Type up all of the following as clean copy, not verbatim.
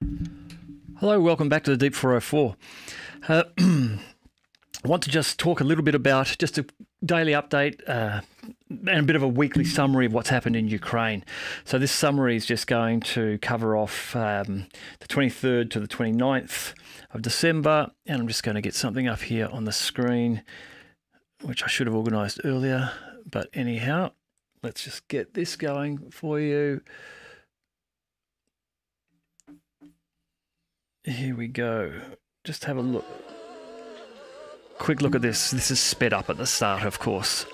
Hello, welcome back to the Deep 404. I want to just talk a little bit about just a daily update and a bit of a weekly summary of what's happened in Ukraine. So this summary is just going to cover off the 23rd to the 29th of December, and I'm just going to get something up here on the screen, which I should have organised earlier, but anyhow, let's just get this going for you. Here we go. Just have a look. Quick look at this. This is sped up at the start, of course.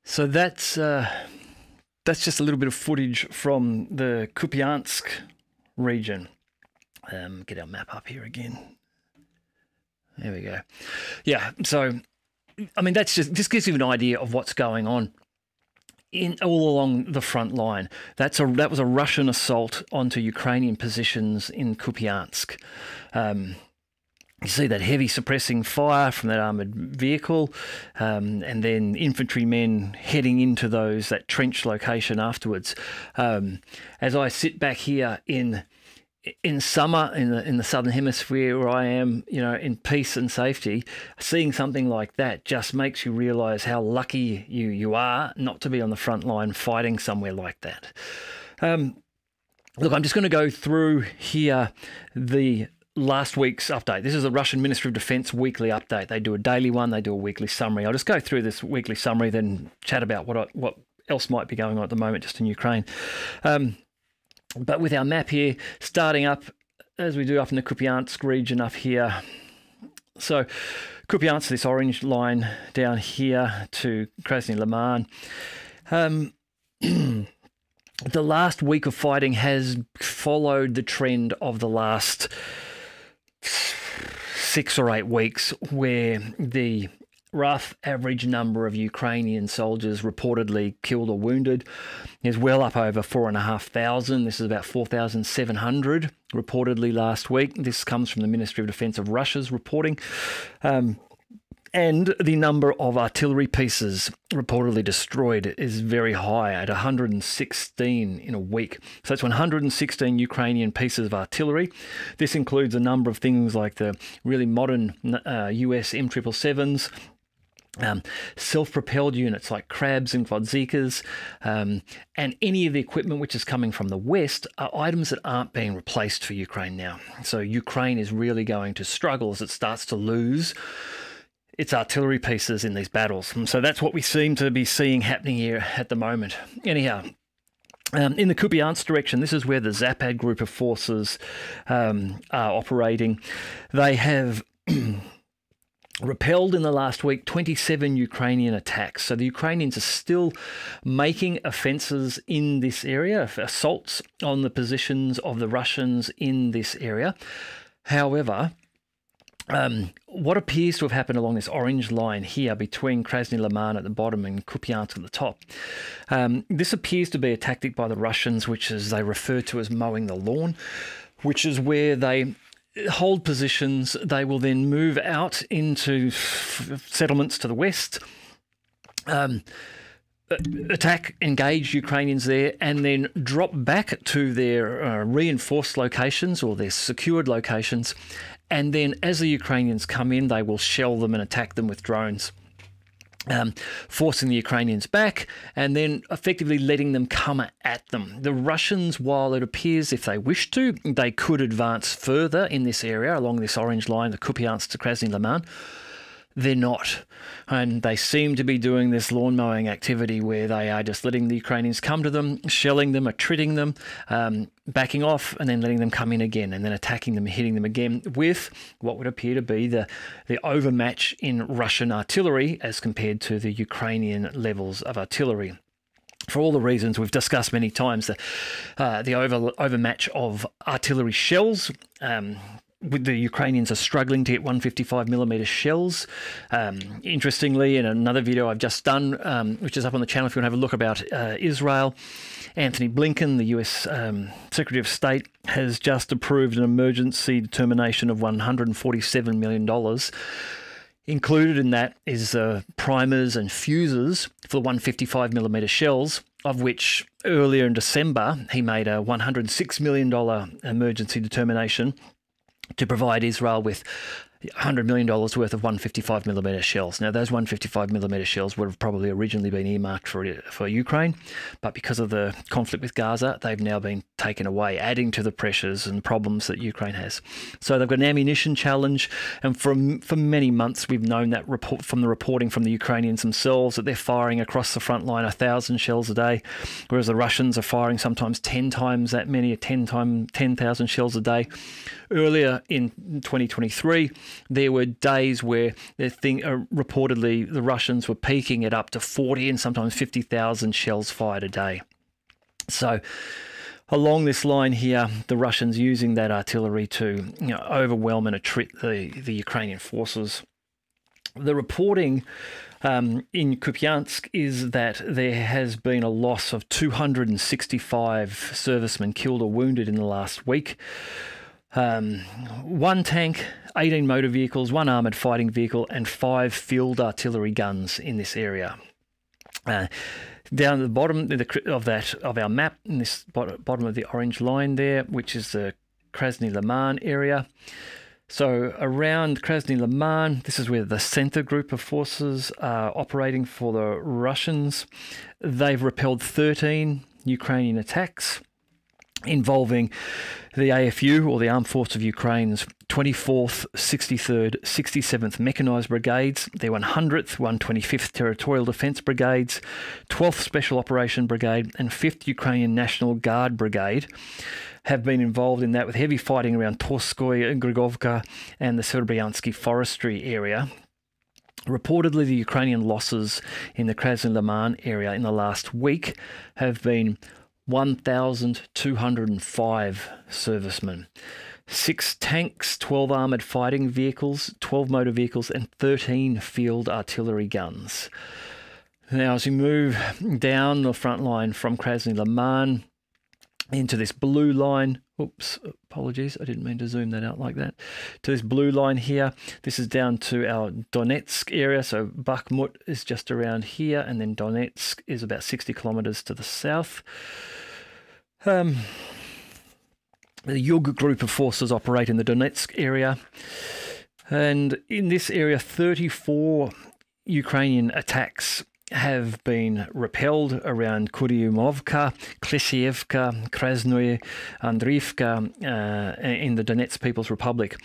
So that's just a little bit of footage from the Kupiansk region. Get our map up here again. There we go. Yeah, so I mean that's just gives you an idea of what's going on in all along the front line. That was a Russian assault onto Ukrainian positions in Kupiansk. You see that heavy suppressing fire from that armoured vehicle, and then infantrymen heading into that trench location afterwards. As I sit back here in summer in the southern hemisphere where I am, in peace and safety, seeing something like that just makes you realise how lucky you are not to be on the front line fighting somewhere like that. Look, I'm just going to go through here the last week's update. This is the Russian Ministry of Defense weekly update. They do a daily one, they do a weekly summary. I'll just go through this weekly summary, then chat about what else might be going on at the moment just in Ukraine. But with our map here, starting up, as we do up in the Kupiansk region up here. So Kupiansk, this orange line down here to Krasny Liman. The last week of fighting has followed the trend of the last 6 or 8 weeks, where the rough average number of Ukrainian soldiers reportedly killed or wounded is well up over 4,500. This is about 4,700 reportedly last week. This comes from the Ministry of Defense of Russia's reporting. And the number of artillery pieces reportedly destroyed is very high at 116 in a week. So that's 116 Ukrainian pieces of artillery. This includes a number of things like the really modern US M777s, self-propelled units like Crabs and Gvozdikas, and any of the equipment which is coming from the West are items that aren't being replaced for Ukraine now. So Ukraine is really going to struggle as it starts to lose its artillery pieces in these battles. And so that's what we seem to be seeing happening here at the moment. Anyhow, in the Kupiansk direction, this is where the Zapad group of forces are operating. They have repelled in the last week 27 Ukrainian attacks. So the Ukrainians are still making offences in this area, assaults on the positions of the Russians in this area. However, what appears to have happened along this orange line here between Krasny Liman at the bottom and Kupiansk at the top, this appears to be a tactic by the Russians, which is they refer to as mowing the lawn, which is where they hold positions. They will then move out into settlements to the west, attack, engage Ukrainians there, and then drop back to their reinforced locations or their secured locations. And then as the Ukrainians come in, they will shell them and attack them with drones, forcing the Ukrainians back and then effectively letting them come at them. The Russians, while it appears if they wish to, they could advance further in this area along this orange line, the Kupiansk to Krasny Liman. They're not. And they seem to be doing this lawn mowing activity where they are just letting the Ukrainians come to them, shelling them, attriting them, backing off, and then letting them come in again, and then attacking them, hitting them again with what would appear to be the overmatch in Russian artillery as compared to the Ukrainian levels of artillery. for all the reasons we've discussed many times, the overmatch of artillery shells. With the Ukrainians are struggling to get 155mm shells. Interestingly, in another video I've just done, which is up on the channel if you want to have a look about Israel, Anthony Blinken, the US Secretary of State, has just approved an emergency determination of $147 million. Included in that is primers and fuses for the 155mm shells, of which earlier in December he made a $106 million emergency determination to provide Israel with $100 million worth of 155mm shells. Now, those 155mm shells would have probably originally been earmarked for Ukraine, but because of the conflict with Gaza, they've now been taken away, adding to the pressures and problems that Ukraine has. So they've got an ammunition challenge, and for many months we've known that from the reporting from the Ukrainians themselves that they're firing across the front line 1,000 shells a day, whereas the Russians are firing sometimes 10 times that many, 10,000 shells a day. Earlier in 2023, there were days where reportedly the Russians were peaking at up to 40 and sometimes 50,000 shells fired a day. So along this line here, the Russians using that artillery to overwhelm and attrit the Ukrainian forces. The reporting in Kupiansk is that there has been a loss of 265 servicemen killed or wounded in the last week. 1 tank, 18 motor vehicles, 1 armoured fighting vehicle, and 5 field artillery guns in this area. Down at the bottom of our map, in this bottom of the orange line there, which is the Krasny Liman area. So around Krasny Liman, this is where the center group of forces are operating for the Russians. They've repelled 13 Ukrainian attacks involving the AFU, or the Armed Forces of Ukraine's 24th, 63rd, 67th Mechanised Brigades, their 100th, 125th Territorial Defence Brigades, 12th Special Operation Brigade, and 5th Ukrainian National Guard Brigade have been involved in that, with heavy fighting around Torskoye and Grigovka and the Serebryansky forestry area. Reportedly, the Ukrainian losses in the Krasny Liman area in the last week have been 1,205 servicemen, 6 tanks, 12 armoured fighting vehicles, 12 motor vehicles, and 13 field artillery guns. Now, as we move down the front line from Krasny Liman into this blue line, oops, apologies, I didn't mean to zoom that out like that, to this blue line here, this is down to our Donetsk area, so Bakhmut is just around here, and then Donetsk is about 60 kilometres to the south. The Yug group of forces operate in the Donetsk area, and in this area 34 Ukrainian attacks have been repelled around Kuryumovka, Klesievka, Krasnoye, Andriivka in the Donetsk People's Republic.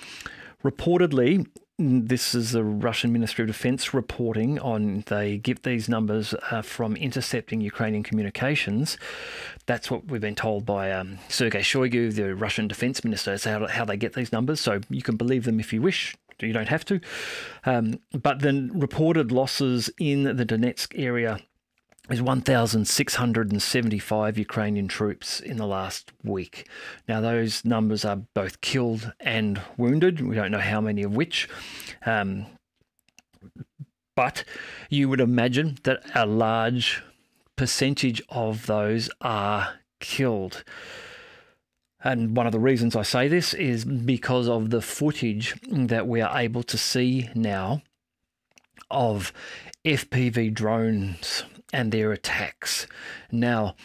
Reportedly, this is the Russian Ministry of Defense reporting on, they get these numbers from intercepting Ukrainian communications. That's what we've been told by Sergei Shoigu, the Russian defense minister. It's how they get these numbers, so you can believe them if you wish. You don't have to. But the reported losses in the Donetsk area is 1,675 Ukrainian troops in the last week. Now, those numbers are both killed and wounded. We don't know how many of which. But you would imagine that a large percentage of those are killed. And one of the reasons I say this is because of the footage that we are able to see now of FPV drones and their attacks. Now,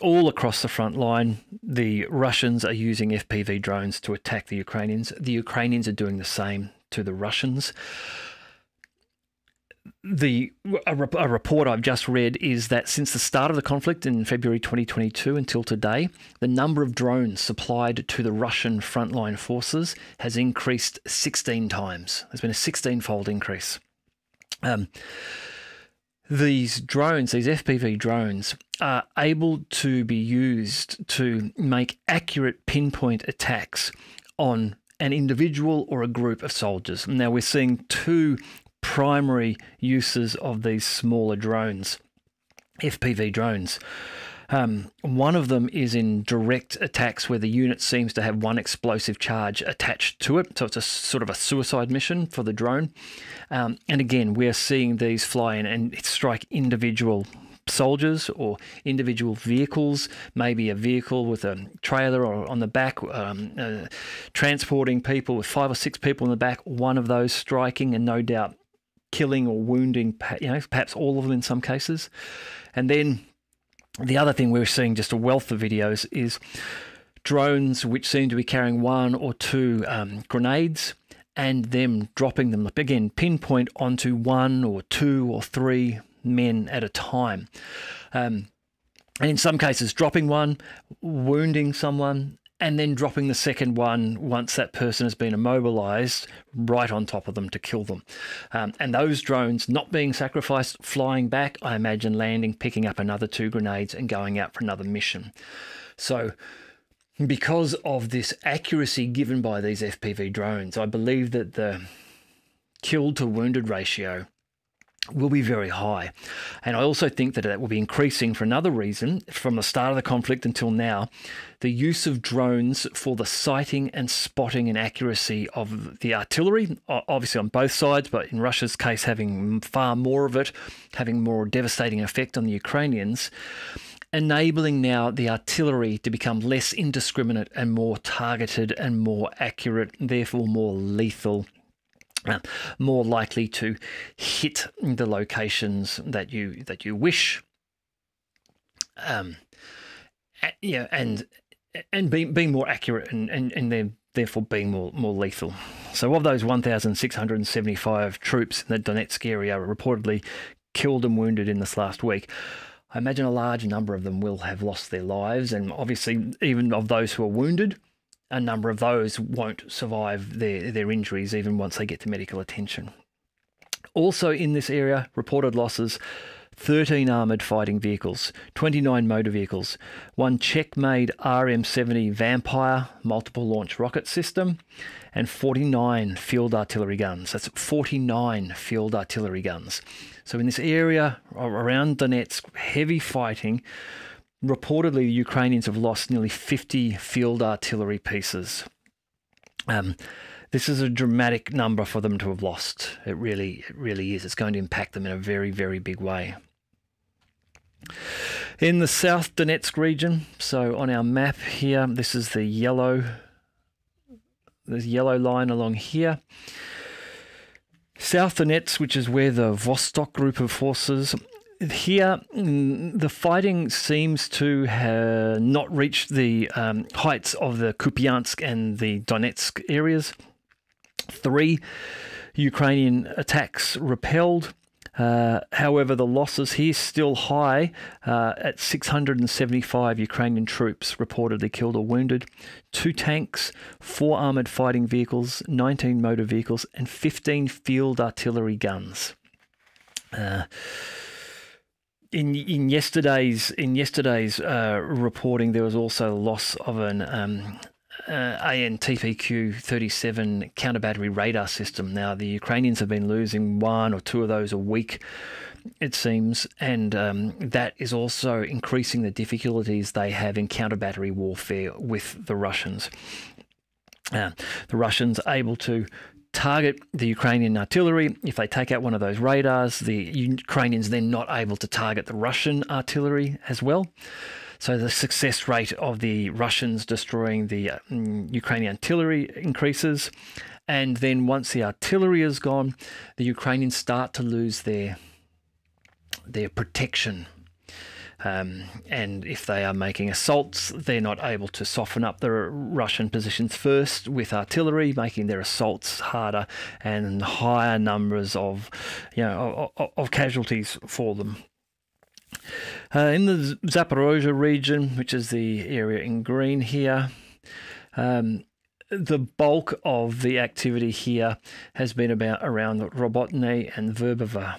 all across the front line, the Russians are using FPV drones to attack the Ukrainians. The Ukrainians are doing the same to the Russians. A report I've just read is that since the start of the conflict in February 2022 until today, the number of drones supplied to the Russian frontline forces has increased 16 times. There's been a 16-fold increase. These drones, these FPV drones, are able to be used to make accurate pinpoint attacks on an individual or a group of soldiers. Now, we're seeing two primary uses of these smaller drones. FPV drones. One of them is in direct attacks where the unit seems to have one explosive charge attached to it. So it's a sort of a suicide mission for the drone. And again, we're seeing these fly in and strike individual soldiers or individual vehicles, maybe a vehicle with a trailer or on the back, transporting people with 5 or 6 people in the back, one of those striking and no doubt killing or wounding, perhaps all of them in some cases. And then the other thing we're seeing, just a wealth of videos, is drones which seem to be carrying 1 or 2 grenades and them dropping them, again, pinpoint onto 1 or 2 or 3 men at a time. And in some cases, dropping one, wounding someone, and then dropping the second one once that person has been immobilized right on top of them to kill them. And those drones not being sacrificed, flying back, I imagine landing, picking up another 2 grenades and going out for another mission. So because of this accuracy given by these FPV drones, I believe that the killed to wounded ratio will be very high. And I also think that will be increasing for another reason. From the start of the conflict until now, the use of drones for the sighting and spotting and accuracy of the artillery, obviously on both sides, but in Russia's case having far more of it, having more devastating effect on the Ukrainians, enabling now the artillery to become less indiscriminate and more targeted and more accurate, therefore more lethal, more likely to hit the locations that you wish, and being more accurate and then therefore being more lethal. So of those 1,675 troops in the Donetsk area reportedly killed and wounded in this last week, I imagine a large number of them will have lost their lives, and obviously even of those who are wounded, a number of those won't survive their injuries even once they get to medical attention. Also in this area, reported losses: 13 armoured fighting vehicles, 29 motor vehicles, 1 Czech-made RM-70 Vampire multiple launch rocket system, and 49 field artillery guns. That's 49 field artillery guns. So in this area around Donetsk, heavy fighting. Reportedly, the Ukrainians have lost nearly 50 field artillery pieces. This is a dramatic number for them to have lost. It really is. It's going to impact them in a very, very big way. In the South Donetsk region, so on our map here, this is the yellow line along here. South Donetsk, which is where the Vostok group of forces. Here, the fighting seems to have not reached the heights of the Kupiansk and the Donetsk areas. 3 Ukrainian attacks repelled. However, the losses here still high at 675 Ukrainian troops reportedly killed or wounded, 2 tanks, 4 armoured fighting vehicles, 19 motor vehicles, and 15 field artillery guns. In yesterday's reporting, there was also loss of an AN/TPQ-37 counter-battery radar system. Now, the Ukrainians have been losing 1 or 2 of those a week, it seems, and that is also increasing the difficulties they have in counter-battery warfare with the Russians. The Russians are able to target the Ukrainian artillery. If they take out one of those radars, the Ukrainians then not able to target the Russian artillery as well. So the success rate of the Russians destroying the Ukrainian artillery increases. And then once the artillery is gone, the Ukrainians start to lose their protection. And if they are making assaults, they're not able to soften up the Russian positions first with artillery, making their assaults harder and higher numbers of casualties for them. In the Zaporozhye region, which is the area in green here, the bulk of the activity here has been around Robotne and Verbova.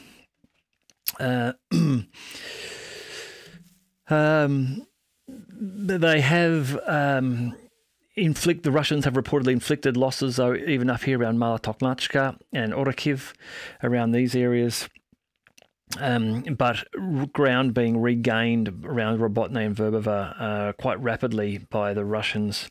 They have the Russians have reportedly inflicted losses, though, even up here around Mala Tokmachka and Orikhiv, around these areas. but ground being regained around Robotny and Verbova quite rapidly by the Russians.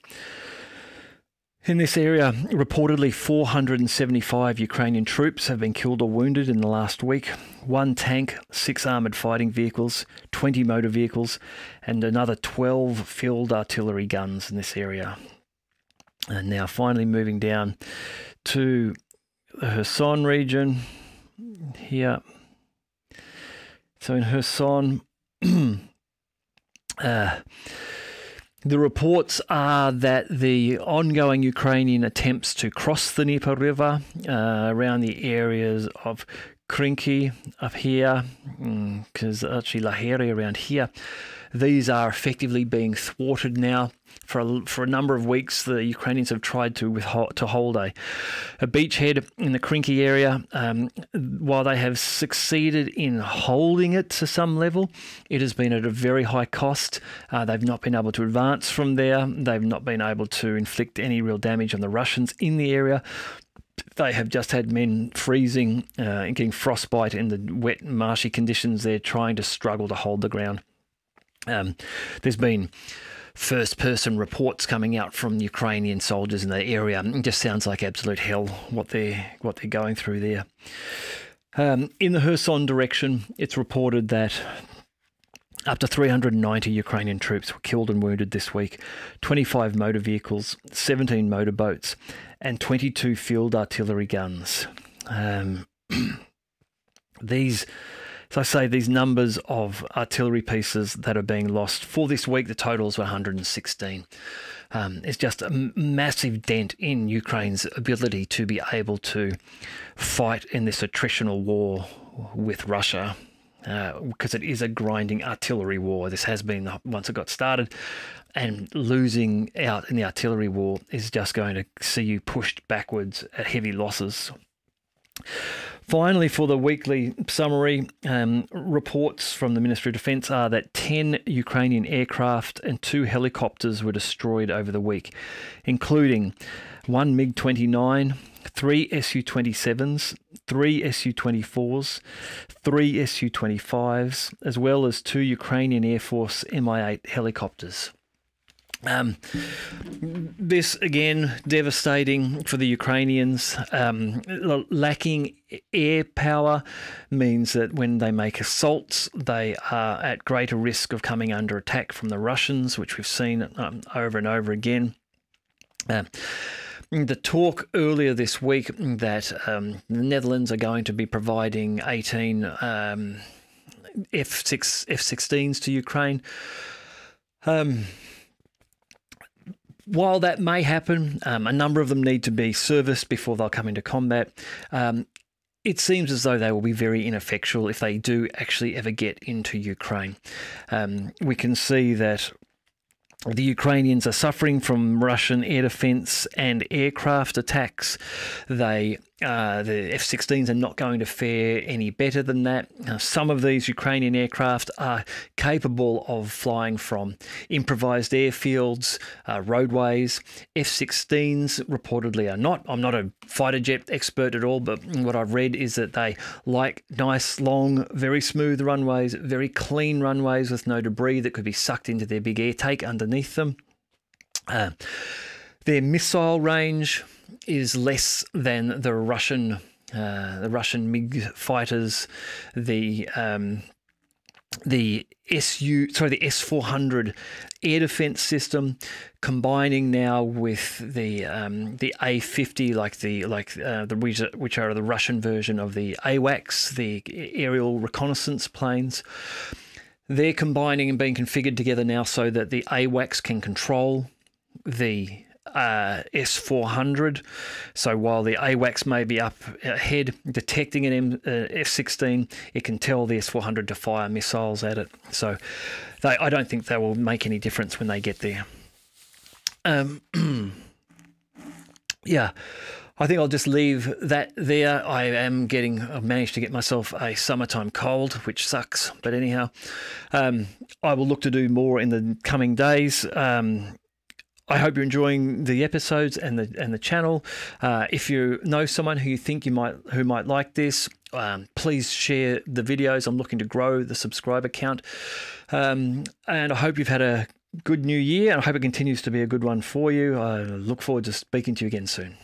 In this area, reportedly 475 Ukrainian troops have been killed or wounded in the last week. 1 tank, 6 armoured fighting vehicles, 20 motor vehicles, and another 12 field artillery guns in this area. And now finally moving down to the Kherson region here. So in Kherson, the reports are that the ongoing Ukrainian attempts to cross the Dnieper River around the areas of Krinky up here, because actually Laheri around here, these are effectively being thwarted now. For a number of weeks, the Ukrainians have tried to hold a beachhead in the Krinky area. While they have succeeded in holding it to some level, it has been at a very high cost. They've not been able to advance from there. They've not been able to inflict any real damage on the Russians in the area. They have just had men freezing and getting frostbite in the wet, marshy conditions. They're trying to struggle to hold the ground. There's been first-person reports coming out from Ukrainian soldiers in the area. It just sounds like absolute hell what they're going through there. In the Kherson direction, it's reported that up to 390 Ukrainian troops were killed and wounded this week, 25 motor vehicles, 17 motorboats, and 22 field artillery guns. So I say these numbers of artillery pieces that are being lost for this week, the totals were 116. It's just a massive dent in Ukraine's ability to be able to fight in this attritional war with Russia, because it is a grinding artillery war. This has been once it got started, and losing out in the artillery war is just going to see you pushed backwards at heavy losses. Finally, for the weekly summary, reports from the Ministry of Defence are that 10 Ukrainian aircraft and 2 helicopters were destroyed over the week, including 1 MiG-29, 3 Su-27s, 3 Su-24s, 3 Su-25s, as well as 2 Ukrainian Air Force Mi-8 helicopters. This, again, devastating for the Ukrainians. Lacking air power means that when they make assaults, they are at greater risk of coming under attack from the Russians, which we've seen over and over again. The talk earlier this week that the Netherlands are going to be providing 18 F-16s to Ukraine. While that may happen, a number of them need to be serviced before they'll come into combat. It seems as though they will be very ineffectual if they do actually ever get into Ukraine. We can see that the Ukrainians are suffering from Russian air defense and aircraft attacks. The F-16s are not going to fare any better than that. Some of these Ukrainian aircraft are capable of flying from improvised airfields, roadways. F-16s reportedly are not. I'm not a fighter jet expert at all, but what I've read is that they like nice, long, very smooth runways, very clean runways with no debris that could be sucked into their big air take underneath them. Their missile range is less than the Russian MiG fighters. The S-400 air defense system, combining now with the A-50, which are the Russian version of the AWACS, the aerial reconnaissance planes. They're combining and being configured together now so that the AWACS can control the S-400. So while the AWACS may be up ahead detecting an F-16, it can tell the S-400 to fire missiles at it. So I don't think that will make any difference when they get there. Yeah, I think I'll just leave that there. I've managed to get myself a summertime cold, which sucks. But anyhow, I will look to do more in the coming days. I hope you're enjoying the episodes and the channel. If you know someone who you think who might like this, Please share the videos. I'm looking to grow the subscriber count. And I hope you've had a good new year, and I hope it continues to be a good one for you. I look forward to speaking to you again soon.